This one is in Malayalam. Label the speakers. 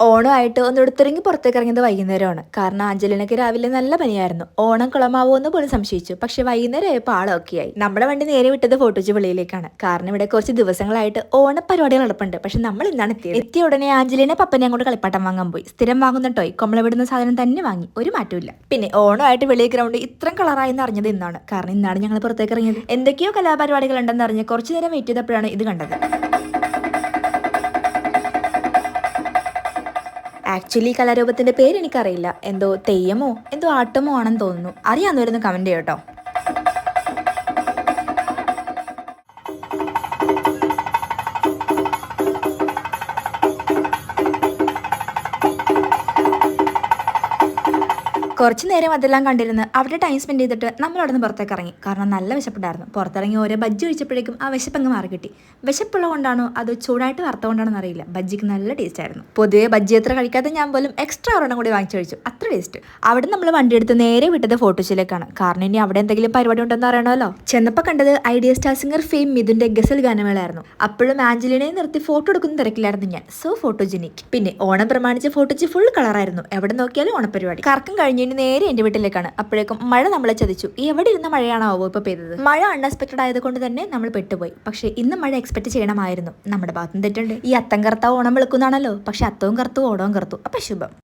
Speaker 1: ഓണമായിട്ട് ഒന്ന് എടുത്തിറങ്ങി പുറത്തേക്ക് ഇറങ്ങിയത് വൈകുന്നേരമാണ്. കാരണം ആഞ്ചലിനൊക്കെ രാവിലെ നല്ല പനിയായിരുന്നു. ഓണം കുളമാവോ എന്ന് പോലും സംശയിച്ചു. പക്ഷെ വൈകുന്നേരം ആയപ്പോൾ ആളൊക്കെ ആയി. നമ്മുടെ വണ്ടി നേരെ വിട്ടത് ഫോട്ടോജി വെളിയിലേക്കാണ്. കാരണം ഇവിടെ കുറച്ച് ദിവസങ്ങളായിട്ട് ഓണപ്പരിപാടികൾ നടപ്പുണ്ട്. പക്ഷെ നമ്മൾ ഇന്നാണ് എത്തിയത്. എത്തിയ ഉടനെ ആഞ്ചലിനെ പപ്പനെ അങ്ങോട്ട് കളിപ്പാട്ടം വാങ്ങാൻ പോയി. സ്ഥിരം വാങ്ങുന്ന ടോയ് കൊമ്മളവിടുന്ന സാധനം തന്നെ വാങ്ങി. ഒരു മാറ്റമില്ല. പിന്നെ ഓണമായിട്ട് വെളിയിൽ ഗ്രൗണ്ട് ഇത്രയും കളറായെന്ന് അറിഞ്ഞത് ഇന്നാണ്. കാരണം ഇന്നാണ് ഞങ്ങൾ പുറത്തേക്ക് ഇറങ്ങിയത്. എന്തൊക്കെയോ കലാപരിപാടികൾ ഉണ്ടെന്ന് അറിഞ്ഞ് കുറച്ചു നേരം വെയിറ്റ് ചെയ്തപ്പോഴാണ് ഇത് കണ്ടത്. ആക്ച്വലി കലാരൂപത്തിന്റെ പേര് എനിക്കറിയില്ല. എന്തോ തെയ്യമോ എന്തോ ആട്ടമോ ആണെന്ന് തോന്നുന്നു. അറിയാവുന്നവരൊന്ന് കമന്റ് ചെയ്യട്ടോ. കുറച്ച് നേരം അതെല്ലാം കണ്ടിരുന്ന് അവിടെ ടൈം സ്പെൻഡ് ചെയ്തിട്ട് നമ്മൾ അവിടെ നിന്ന് പുറത്തേക്ക് ഇറങ്ങി. കാരണം നല്ല വിശപ്പുണ്ടായിരുന്നു. പുറത്തിറങ്ങി ഓരോ ബജ്ജി കഴിച്ചപ്പോഴേക്കും ആ വിശപ്പങ്ങ് മാറി കിട്ടി. വിശപ്പുള്ള കൊണ്ടാണോ അതോ ചൂടായിട്ട് വറുത്തുകൊണ്ടാണെന്ന് അറിയില്ല. ബജ്ജിക്ക് നല്ല ടേസ്റ്റ് ആയിരുന്നു. പൊതുവെ ബജ്ജി എത്ര കഴിക്കാതെ ഞാൻ പോലും എക്സ്ട്രാ ഒരെണ്ണം കൂടി വാങ്ങിച്ചു കഴിച്ചു. അത്ര ടേസ്റ്റ്. അവിടെ നമ്മൾ വണ്ടി എടുത്ത് നേരെ വിട്ടത് ഫോട്ടോസിലേക്കാണ്. കാരണം ഇനി അവിടെ എന്തെങ്കിലും പരിപാടി ഉണ്ടെന്ന് അറിയണമല്ലോ. ചെന്നപ്പോൾ കണ്ടത് ഐഡിയ സ്റ്റാർ സിംഗർ ഫെയിം മിഥുന്റെ ഗസൽ ഗാനമേളയായിരുന്നു. അപ്പോഴും ആഞ്ചലിനെ നിർത്തി ഫോട്ടോ എടുക്കുന്ന തിരക്കിലായിരുന്നു ഞാൻ. So photogenic. പിന്നെ ഓണം പ്രമാണിച്ച് ഫോട്ടോജി ഫുൾ കളറായിരുന്നു. എവിടെ നോക്കിയാലും ഓണപ്പരിപാടി. കറക്കം കഴിഞ്ഞ് നേരെ എന്റെ വീട്ടിലേക്കാണ്. അപ്പോഴേക്കും മഴ നമ്മളെ ചതിച്ചു. എവിടെ ഇരുന്ന മഴയാണോ ഇപ്പൊ പെയ്തത്. മഴ അൺഎക്സ്പെക്ടഡ് ആയതുകൊണ്ട് തന്നെ നമ്മൾ പെട്ടുപോയി. പക്ഷെ ഇന്ന് മഴ എക്സ്പെക്ട് ചെയ്യണമായിരുന്നു. നമ്മുടെ ഭാഗത്തും തെറ്റുണ്ട്. ഈ അത്തം കറുത്ത ഓണം വെളുക്കുന്നാണല്ലോ. പക്ഷെ അത്തവും കറുത്തു ഓണവും കറുത്തു. അപ്പൊ ശുഭം.